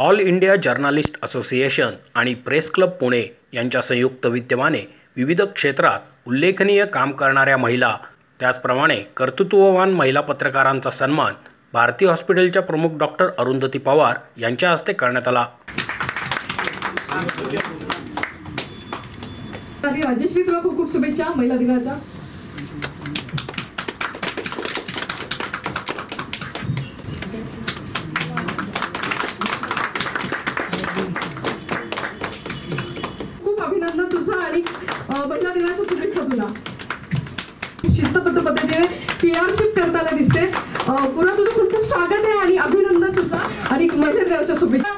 All India journalist association आणि press club Pune यांच्या संयुक्त विद्यमाने विविध क्षेत्रात उल्लेखनीय काम करणाऱ्या महिला, त्याचप्रमाणे कर्तृत्ववान महिला पत्रकारांचा सन्मान भारती हॉस्पिटलच्या प्रमुख डॉक्टर अरुंधती पवार यांच्या हस्ते करण्यात आला। राजेश्री, तुला खूप खूप शुभेच्छा महिला दिनाच्या। खूप अभिनंदन तुझं आणि महिला दिनाच्या शुभेच्छा तुला। शिस्तबद्ध पद्धतीने पीआरशिप करताना दिसते। पुन्हा तुझं खूप खूप स्वागत आहे आणि अभिनंदन तुझं आणि महिला दिनाच्या शुभेच्छा।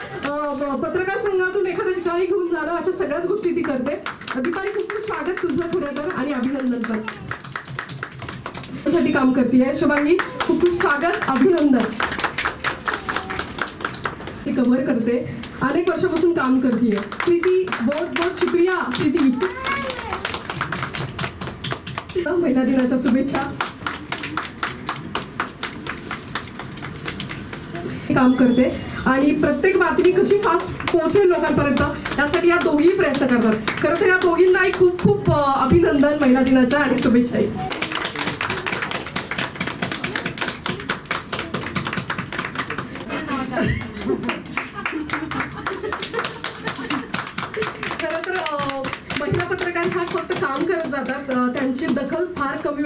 पत्रकार संघातून एखाद्या ठिकाणी घेऊन जाणं अशा सगळ्याच गोष्टी ती करते। अधिकारी खूप खूप स्वागत तुझं खरं तर आणि अभिनंदन पण साठी काम करते। शुभांगी खूप खूप स्वागत, अभिनंदन। ती कव्हर करते, अनेक वर्षापासून काम करते। प्रीती, बहुत बहुत शुक्रिया प्रीती। महिला दिनाच्या शुभेच्छा। काम करते आणि प्रत्येक बातमी कशी फास्ट पोहोचेल लोकांपर्यंत यासाठी या दोघी प्रयत्न करतात। खरं तर या दोघींनाही खूप खूप अभिनंदन महिला दिनाच्या आणि शुभेच्छाही। खरं तर महिला पत्रकार हा फक्त काम करत जातात, त्यांची दखल फार कमी।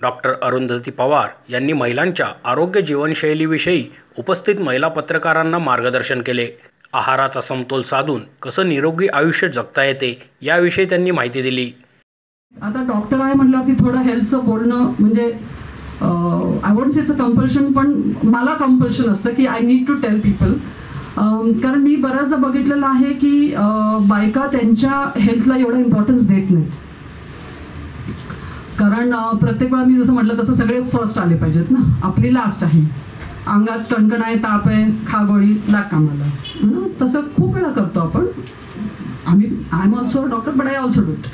डॉक्टर अरुंधती पवार यांनी महिलांच्या आरोग्य जीवनशैलीविषयी उपस्थित महिला पत्रकारांना मार्गदर्शन केले। आहाराचा समतोल साधून कसं निरोगी आयुष्य जगता येते याविषयी त्यांनी माहिती दिली। आता डॉक्टर आहे म्हटल्यावरती थोडं हेल्थचं बोलणं म्हणजे I won't say it's a compulsion, पण मला कंपल्शन असतं की I need to tell people. कारण मी बऱ्याचदा बघितलेलं आहे की बायका त्यांच्या हेल्थला एवढा इम्पॉर्टन्स देत नाही। कारण प्रत्येक वेळा मी जसं म्हटलं तसं सगळे फर्स्ट आले पाहिजेत ना, आपली लास्ट आहे। अंगात कणकण आहे, ताप आहे, खा गोळी, लाग कामाला, तसं खूप वेळा करतो आपण। I am also doctor but I also do it,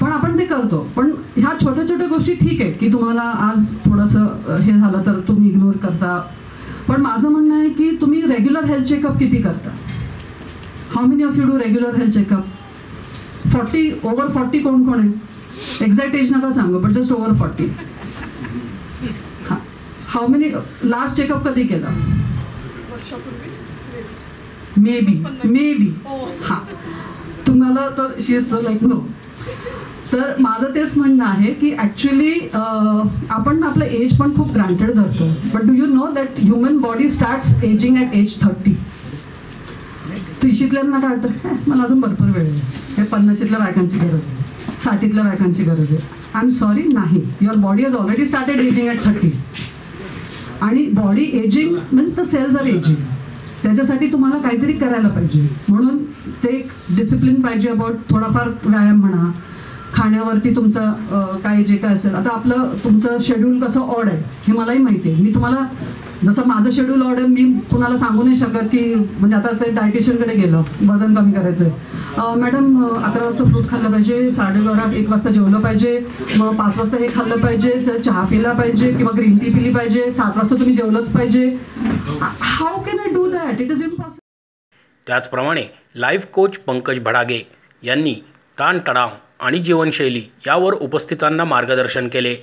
पण आपण ते करतो। पण ह्या छोट्या छोट्या गोष्टी ठीक आहे की तुम्हाला आज थोडंसं हे झालं तर तुम्ही इग्नोर करता, पण माझं म्हणणं आहे की तुम्ही रेग्युलर हेल्थ चेकअप किती करता? How many of you do regular health checkup? 40 over 40 कोण कोण आहे? एक्झॅक्ट एज नका सांगू, but just over 40। How many last checkup कधी केला? मे बी हां, तुम्हाला तर शी इज लाईक नो। तर माझं तेच म्हणणं आहे की ॲक्च्युली आपण आपलं एज पण खूप ग्रांटेड धरतो, but do you know that human body starts ageing at age 30। 30ल्याना काय वाटतं मला अजून भरपूर वेळ आहे, हे 50ल्या बायकांची गरज आहे, 60ल्या बायकांची गरज आहे। आय एम सॉरी, नाही, your body has already started ageing at 30। आणि body ageing means the cells are ageing, त्याच्यासाठी तुम्हाला काहीतरी करायला पाहिजे। म्हणून ते एक डिसिप्लिन पाहिजे अबाउट थोडाफार व्यायाम म्हणा, खाण्यावरती तुमचं काय जे काय असेल। आता आपलं तुमचं शेड्यूल कसं ऑड आहे हे मलाही माहिती आहे। मी तुम्हाला जसं माझं शेड्यूल ऑड आहे, मी कुणाला सांगू नाही शकत की म्हणजे आता ते डायटिशियनकडे गेलं, वजन कमी करायचं आहे, मॅडम 11 वाजता फ्रूट खाल्लं पाहिजे, 12:30 1 वाजता जेवलं पाहिजे, मग 5 वाजता हे खाल्लं पाहिजे, चहा पिला पाहिजे किंवा ग्रीन टी पिली पाहिजे, 7 वाजता तुम्ही जेवलंच पाहिजे। How can I do that? It is impossible. त्याचप्रमाणे लाईफ कोच पंकज भडागे यांनी ताणतणाव आणि जीवनशैली यावर उपस्थितांना मार्गदर्शन केले।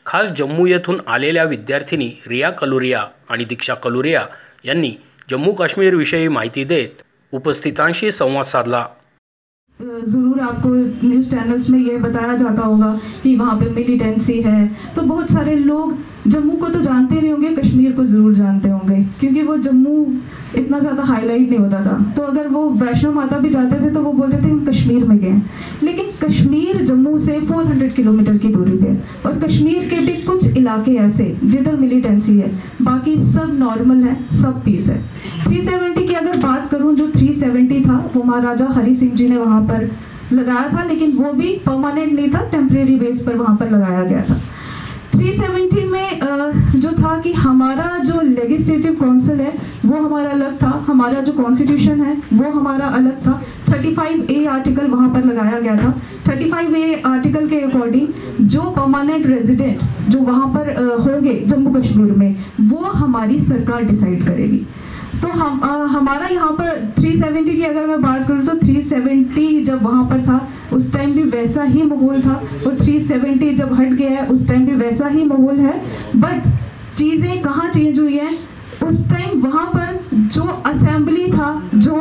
खास जम्मू येथून आलेल्या विद्यार्थिनी रिया कलुरिया आणि दीक्षा कलुरिया यांनी जम्मू काश्मीर विषयी माहिती देत उपस्थितांशी संवाद साधला। ज़रूर आपको न्यूज़ चैनल्स में ये बताया जाता होगा कि वहाँ पे मिलिटेंसी है, तो बहुत सारे लोग जम्मू को तो जानते नहीं होंगे, कश्मीर को ज़रूर जानते होंगे क्योंकि वो जम्मू इतना ज़्यादा हाईलाइट नहीं होता था। तो अगर वो वैष्णो माता भी जाते थे तो वो बोलते थे हम कश्मीर में गए, लेकिन कश्मीर जम्मू से 400 किलोमीटर की दूरी पे, और कश्मीर के भी कुछ इलाके ऐसे जिधर मिलिटेंसी है, बाकी सब नॉर्मल है, सब पीस है। 370 की अगर बात करूं, जो 370 था वो महाराजा हरि सिंह जी ने वहाँ पर लगाया था, लेकिन वो भी परमानेंट नहीं था, टेम्परेरी बेस पर वहाँ पर लगाया गया था। 370 में जो था कि हमारा जो लेजिस्लेटिव काउंसिल है वो हमारा अलग था, हमारा जो कॉन्स्टिट्यूशन है वो हमारा अलग था। 30 35A आर्टिकल वहाँ पर लगाया गया था। 35A आर्टिकल के अकॉर्डिंग जो परमानेंट रेजिडेंट जो वहाँ पर होंगे जम्मू कश्मीर में, वो हमारी सरकार डिसाइड करेगी। तो हमारा यहाँ पर 370 की अगर मैं बात करूँ तो 370 जब वहाँ पर था उस टाइम भी वैसा ही माहौल था, और 370 जब हट गया है उस टाइम भी वैसा ही माहौल है। बट चीज़ें कहाँ चेंज हुई हैं, उस टाइम वहाँ पर जो असेंबली था, जो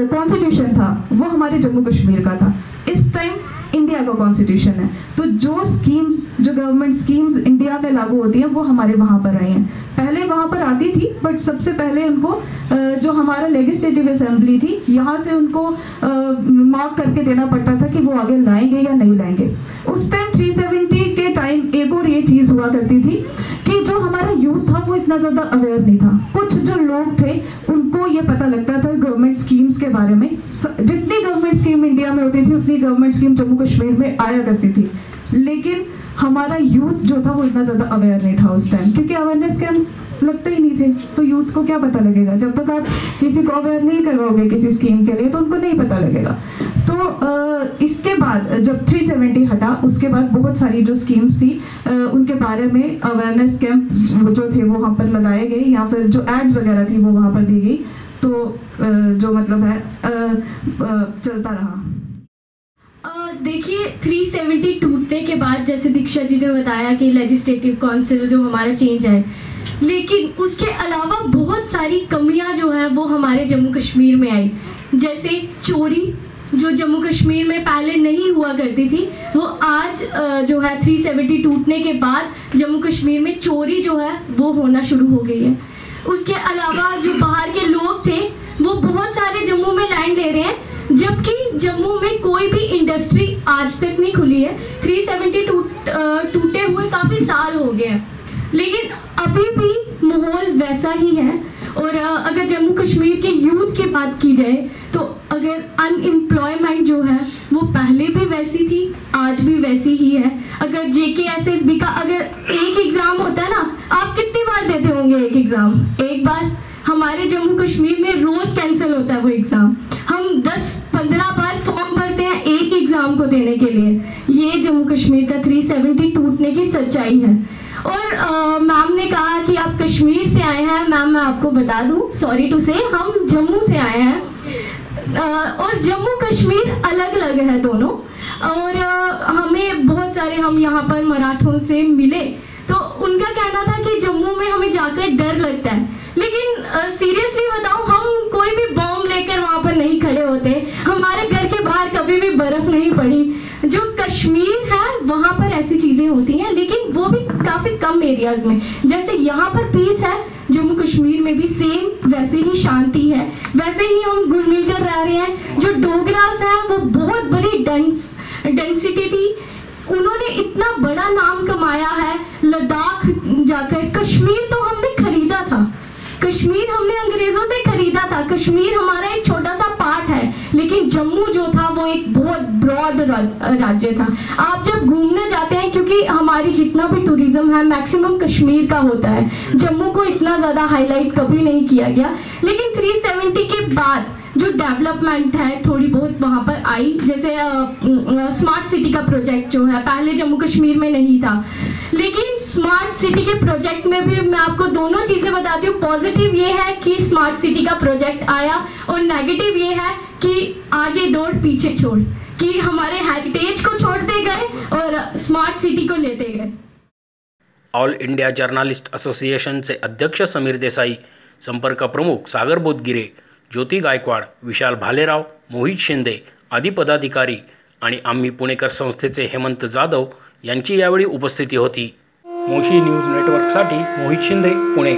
कॉन्स्टिट्यूशन था, वो हमारे जम्मू कश्मीर का था। इस टाइम इंडिया का कॉन्स्टिट्यूशन है, तो जो स्कीम्स, जो गवर्नमेंट स्कीम्स इंडिया में लागू होती हैं वो हमारे वहाँ पर आई हैं। पहले वहाँ पर आती थी, बट सबसे पहले उनको जो हमारा लेजिस्लेटिव असेंबली थी यहाँ से उनको मार्क करके देना पड़ता था कि वो आगे लाएंगे या नहीं लाएंगे। उस टाइम 370 के टाइम एक और ये चीज़ हुआ करती थी कि जो हमारा यूथ था वो इतना ज़्यादा अवेयर नहीं था। कुछ जो लोग थे उनको ये पता लगता था गवर्नमेंट स्कीम्स के बारे में। जितनी गवर्नमेंट स्कीम इंडिया में होती थी उतनी गवर्नमेंट स्कीम जम्मू कश्मीर में आया करती थी, लेकिन हमारा यूथ जो था वो इतना ज़्यादा अवेयर नहीं था उस टाइम, क्योंकि अवेयरनेस कैंप लगते ही नहीं थे। तो यूथ को क्या पता लगेगा जब तक आप किसी को अवेयर नहीं करवाओगे किसी स्कीम के लिए, तो उनको नहीं पता लगेगा। तो इसके बाद जब 370 हटा, उसके बाद बहुत सारी जो स्कीम्स थी उनके बारे में अवेयरनेस कैंप जो थे वो वहाँ पर लगाए गए, या फिर जो एड्स वगैरह थी वो वहाँ पर दी गई। तो जो मतलब है चलता रहा। देखिए 370 टूटने के बाद जैसे दीक्षा जी ने बताया कि लेजिस्लेटिव काउंसिल जो हमारा चेंज है, लेकिन उसके अलावा बहुत सारी कमियां जो हैं वो हमारे जम्मू कश्मीर में आई। जैसे चोरी जो जम्मू कश्मीर में पहले नहीं हुआ करती थी, वो आज जो है 370 टूटने के बाद जम्मू कश्मीर में चोरी जो है वो होना शुरू हो गई है। उसके अलावा जो बाहर के लोग थे वो बहुत सारे जम्मू में लैंड ले रहे हैं, जबकि जम्मू में कोई भी इंडस्ट्री आज तक नहीं खुली है। 370 टूटे हुए काफ़ी साल हो गए हैं, लेकिन अभी भी माहौल वैसा ही है। और अगर जम्मू कश्मीर के यूथ की बात की जाए तो अगर अनएम्प्लॉयमेंट जो है वो पहले भी वैसी थी, आज भी वैसी ही है। अगर JKSSB का अगर एक एग्ज़ाम होता है ना, आप कितनी बार देते होंगे एक एग्ज़ाम? एक बार। हमारे जम्मू कश्मीर में रोज़ कैंसिल होता है वो एग्ज़ाम। हम 10-15 बार फॉर्म भरते हैं एक एग्ज़ाम को देने के लिए। ये जम्मू कश्मीर का 370 टूटने की सच्चाई है। और मैम ने कहा कि आप कश्मीर से आए हैं। मैम मैं आपको बता दूं, सॉरी टू से, हम जम्मू से आए हैं। और जम्मू कश्मीर अलग अलग है दोनों। और हमें बहुत सारे, हम यहाँ पर मराठों से मिले तो उनका कहना था कि जम्मू में हमें जाकर डर लगता है। लेकिन सीरियसली बताऊं, हम कोई भी बॉम्ब लेकर वहाँ पर नहीं खड़े होते। हमारे घर के बाहर कभी भी बर्फ़ नहीं पड़ी। जो कश्मीर है वहाँ पर ऐसी चीज़ें होती हैं, लेकिन वो भी काफ़ी कम एरियाज़ में। जैसे यहाँ पर पीस है, जम्मू कश्मीर में भी सेम वैसे ही शांति है, वैसे ही हम घुल मिल कर रह रहे हैं। जो डोगरास हैं वो बहुत बड़ी डेंसिटी थी, उन्होंने इतना बड़ा नाम कमाया है। लद्दाख जाकर, कश्मीर तो हमने खरीदा था, कश्मीर हमने अंग्रेजों से खरीदा था। कश्मीर हमारा एक छोटा सा पार्ट है, लेकिन जम्मू जो था वो एक बहुत ब्रॉड राज्य था। आप जब घूमने जाते हैं, क्योंकि हमारी जितना भी टूरिज्म है मैक्सिमम कश्मीर का होता है, जम्मू को इतना ज़्यादा हाईलाइट कभी नहीं किया गया। लेकिन 370 के बाद जो डेवलपमेंट है थोड़ी बहुत वहाँ पर आई, जैसे स्मार्ट सिटी का प्रोजेक्ट जो है पहले जम्मू कश्मीर में नहीं था। लेकिन स्मार्ट सिटी के प्रोजेक्ट में भी मैं आपको दोनों चीज़ें बताती हूँ। पॉजिटिव ये है कि स्मार्ट सिटी का प्रोजेक्ट आया, और नेगेटिव ये है कि आगे दौड़ पीछे छोड़, कि हमारे हेरिटेज को छोड़ते गए और स्मार्ट सिटी को लेते गए। ऑल इंडिया जर्नलिस्ट असोसिएशनचे अध्यक्ष समीर देसाई, संपर्क प्रमुख सागर बोधगिरे, ज्योती गायकवाड, विशाल भालेराव, मोहित शिंदे आदी पदाधिकारी आणि आम्ही पुणेकर संस्थेचे हेमंत जाधव यांची यावेळी उपस्थिती होती। मोशी न्यूज नेटवर्कसाठी मोहित शिंदे, पुणे।